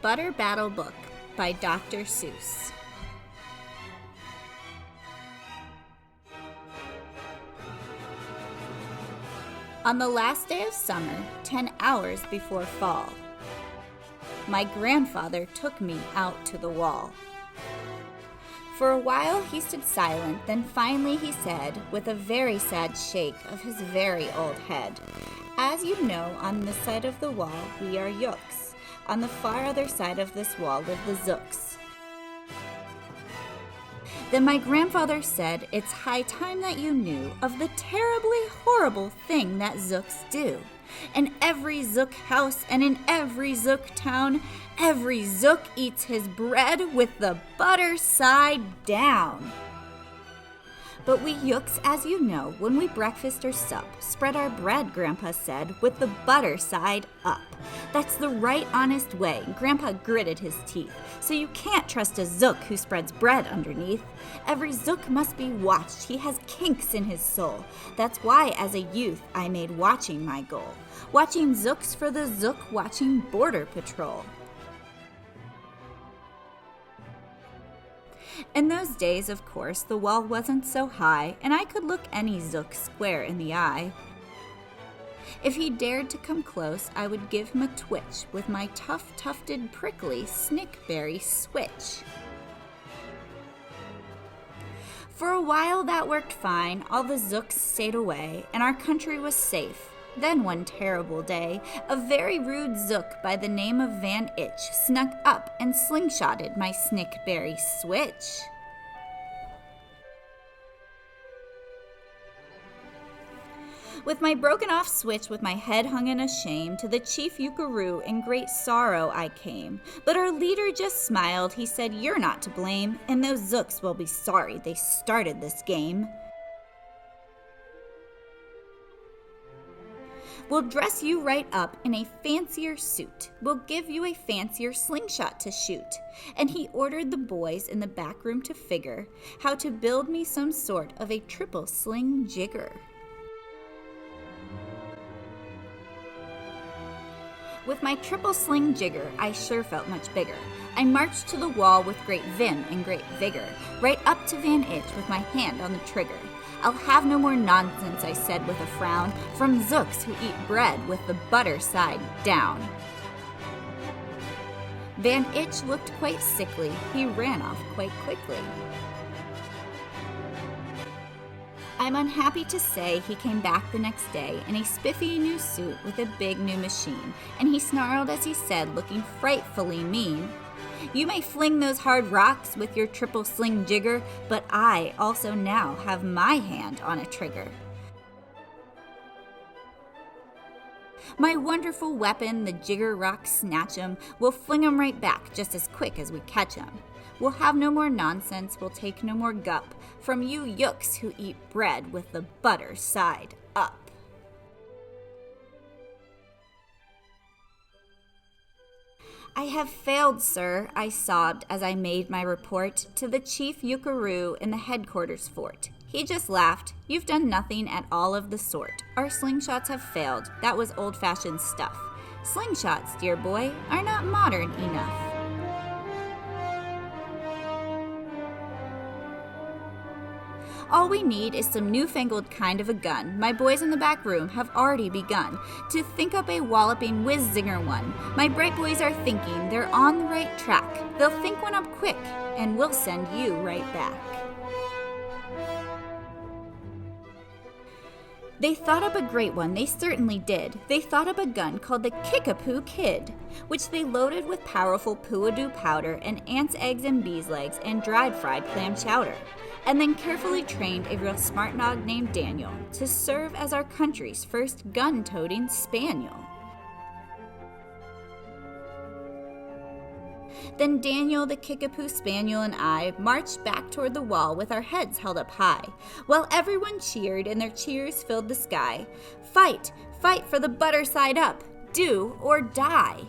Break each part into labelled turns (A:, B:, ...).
A: Butter Battle Book by Dr. Seuss. On the last day of summer, 10 hours before fall, my grandfather took me out to the wall. For a while he stood silent, then finally he said, with a very sad shake of his very old head, "As you know, on this side of the wall we are Yooks. On the far other side of this wall live the Zooks." Then my grandfather said, "It's high time that you knew of the terribly horrible thing that Zooks do. In every Zook house and in every Zook town, every Zook eats his bread with the butter side down. But we Yooks, as you know, when we breakfast or sup, spread our bread," Grandpa said, "with the butter side up. That's the right honest way." Grandpa gritted his teeth. "So you can't trust a Zook who spreads bread underneath. Every Zook must be watched. He has kinks in his soul. That's why, as a youth, I made watching my goal. Watching Zooks for the Zook watching Border Patrol." In those days, of course, the wall wasn't so high, and I could look any Zook square in the eye. If he dared to come close, I would give him a twitch with my tough, tufted, prickly snickberry switch. For a while that worked fine. All the Zooks stayed away, and our country was safe. Then one terrible day, a very rude Zook by the name of Van Itch snuck up and slingshotted my snickberry switch. With my broken-off switch, with my head hung in a shame, to the chief Yuckaroo in great sorrow I came. But our leader just smiled. He said, "You're not to blame, and those Zooks will be sorry they started this game. We'll dress you right up in a fancier suit. We'll give you a fancier slingshot to shoot." And he ordered the boys in the back room to figure how to build me some sort of a triple sling jigger. With my triple sling jigger, I sure felt much bigger. I marched to the wall with great vim and great vigor, right up to Van Itch with my hand on the trigger. "I'll have no more nonsense," I said with a frown, "from Zooks who eat bread with the butter side down." Van Itch looked quite sickly. He ran off quite quickly. I'm unhappy to say he came back the next day in a spiffy new suit with a big new machine, and he snarled as he said, looking frightfully mean, "You may fling those hard rocks with your triple sling jigger, but I also now have my hand on a trigger. My wonderful weapon, the jigger rock snatch 'em, we'll fling 'em right back just as quick as we catch 'em. We'll have no more nonsense, we'll take no more gup from you Yooks who eat bread with the butter side up." "I have failed, sir," I sobbed as I made my report to the chief Yuckaroo in the headquarters fort. He just laughed. "You've done nothing at all of the sort. Our slingshots have failed. That was old-fashioned stuff. Slingshots, dear boy, are not modern enough." All we need is some newfangled kind of a gun. My boys in the back room have already begun to think up a walloping whiz-zinger one. My bright boys are thinking they're on the right track. They'll think one up quick, and we'll send you right back. They thought up a great one, they certainly did. They thought up a gun called the Kickapoo Kid, which they loaded with powerful poo-a-doo powder and ants' eggs and bees' legs and dried fried clam chowder, and then carefully trained a real smart nog named Daniel to serve as our country's first gun-toting spaniel. Then Daniel, the Kickapoo Spaniel, and I marched back toward the wall with our heads held up high, while everyone cheered and their cheers filled the sky. "Fight, fight for the butter side up, do or die."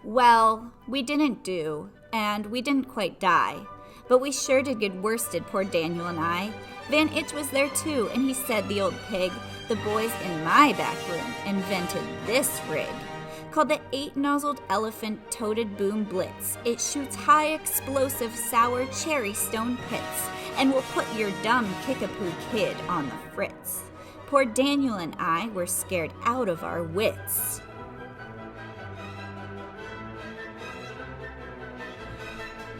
A: Well, we didn't do, and we didn't quite die. But we sure did get worsted, poor Daniel and I. Van Itch was there too, and he said, the old pig, the boys in my back room invented this rig. Called the 8-nozzled elephant-toted boom blitz. It shoots high explosive sour cherry stone pits and will put your dumb kickapoo kid on the fritz. Poor Daniel and I were scared out of our wits.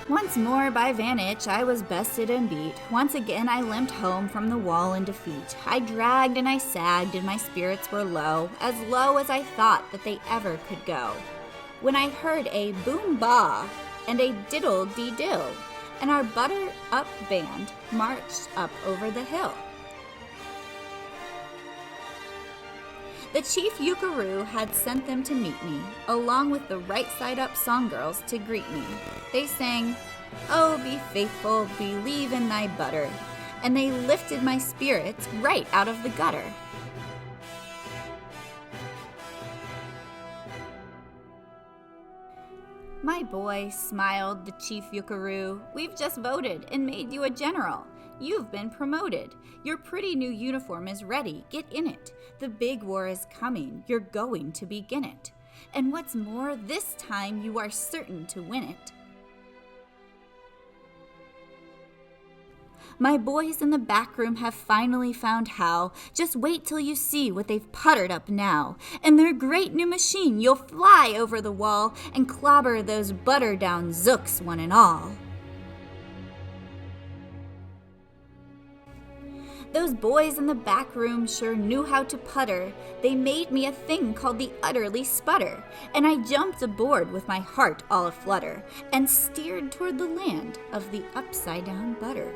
A: Once more by Van Itch I was bested and beat. Once again I limped home from the wall in defeat. I dragged and I sagged and my spirits were low as I thought that they ever could go. When I heard a boom-ba and a diddle-dee-dill, and our butter-up band marched up over the hill. The chief Yukaroo had sent them to meet me, along with the right side up song girls to greet me. They sang, "Oh, be faithful, believe in thy butter," and they lifted my spirits right out of the gutter. "My boy," smiled the chief Yukaroo, "we've just voted and made you a general. You've been promoted. Your pretty new uniform is ready. Get in it. The big war is coming. You're going to begin it. And what's more, this time you are certain to win it." My boys in the back room have finally found how. Just wait till you see what they've puttered up now. In their great new machine, you'll fly over the wall and clobber those butter-down zooks one and all. Those boys in the back room sure knew how to putter. They made me a thing called the utterly sputter, and I jumped aboard with my heart all aflutter and steered toward the land of the upside-down butter.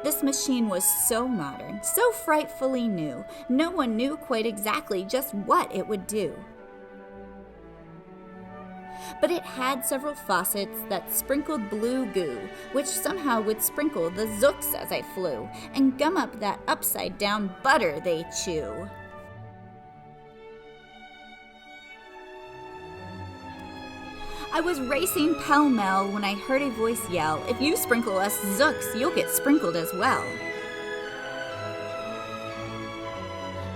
A: This machine was so modern, so frightfully new, no one knew quite exactly just what it would do. But it had several faucets that sprinkled blue goo, which somehow would sprinkle the zooks as I flew, and gum up that upside-down butter they chew. I was racing pell-mell when I heard a voice yell, "If you sprinkle us zooks, you'll get sprinkled as well."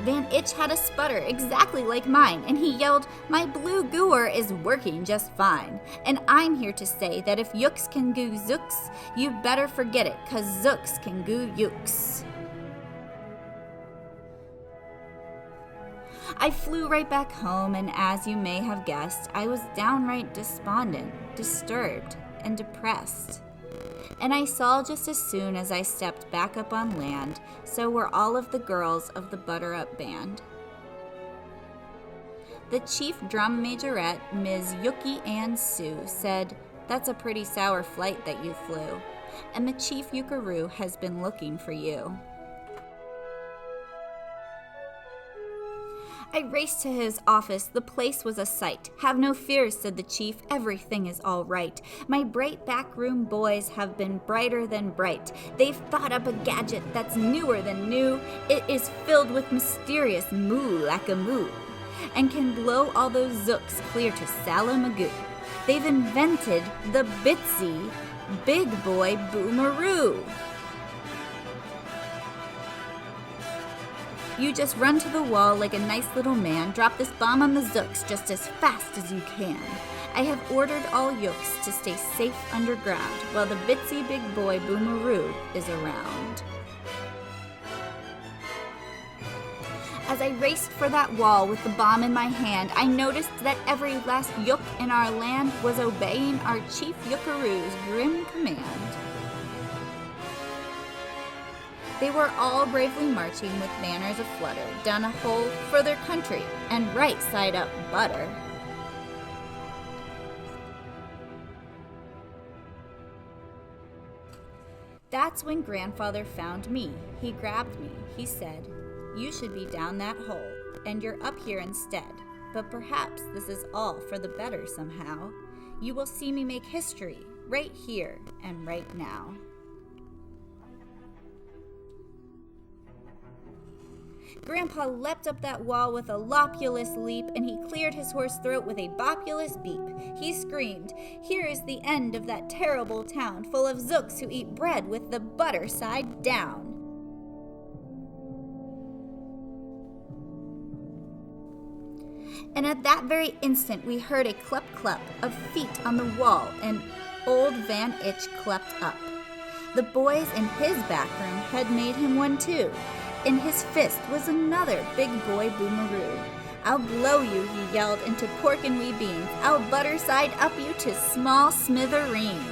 A: Van Itch had a sputter exactly like mine, and he yelled, "My blue gooer is working just fine. And I'm here to say that if yooks can goo zooks, you better forget it, 'cause zooks can goo yooks." I flew right back home, and as you may have guessed, I was downright despondent, disturbed, and depressed. And I saw just as soon as I stepped back up on land, so were all of the girls of the Butter-Up Band. The chief drum majorette, Ms. Yuki Ann Sue, said, "That's a pretty sour flight that you flew, and the chief Yukaroo has been looking for you." I raced to his office. The place was a sight. "Have no fears," said the chief. "Everything is all right. My bright backroom boys have been brighter than bright. They've thought up a gadget that's newer than new. It is filled with mysterious moo-lacka-moo and can blow all those zooks clear to Salamagoo. They've invented the Bitsy Big Boy Boomaroo. You just run to the wall like a nice little man, drop this bomb on the zooks just as fast as you can. I have ordered all yooks to stay safe underground while the Bitsy Big Boy Boomaroo is around." As I raced for that wall with the bomb in my hand, I noticed that every last yook in our land was obeying our chief Yukaroo's grim command. They were all bravely marching with banners aflutter down a hole for their country and right side up butter. That's when Grandfather found me. He grabbed me. He said, "You should be down that hole, and you're up here instead. But perhaps this is all for the better somehow. You will see me make history right here and right now." Grandpa leapt up that wall with a lopulous leap, and he cleared his hoarse throat with a bopulous beep. He screamed, "Here is the end of that terrible town, full of Zooks who eat bread with the butter side down." And at that very instant we heard a clup-clup of feet on the wall, and old Van Itch clept up. The boys in his back room had made him one too. In his fist was another big boy boomeroo. "I'll blow you," he yelled, "into pork and wee beans. I'll butter side up you to small smithereens."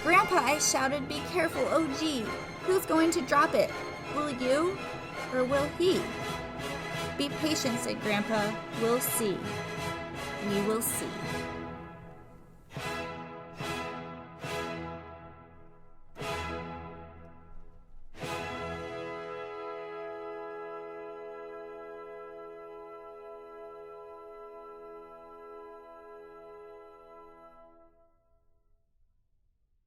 A: "Grandpa," I shouted, "be careful, oh gee. Who's going to drop it? Will you, or will he?" "Be patient," said Grandpa. "We'll see. We will see."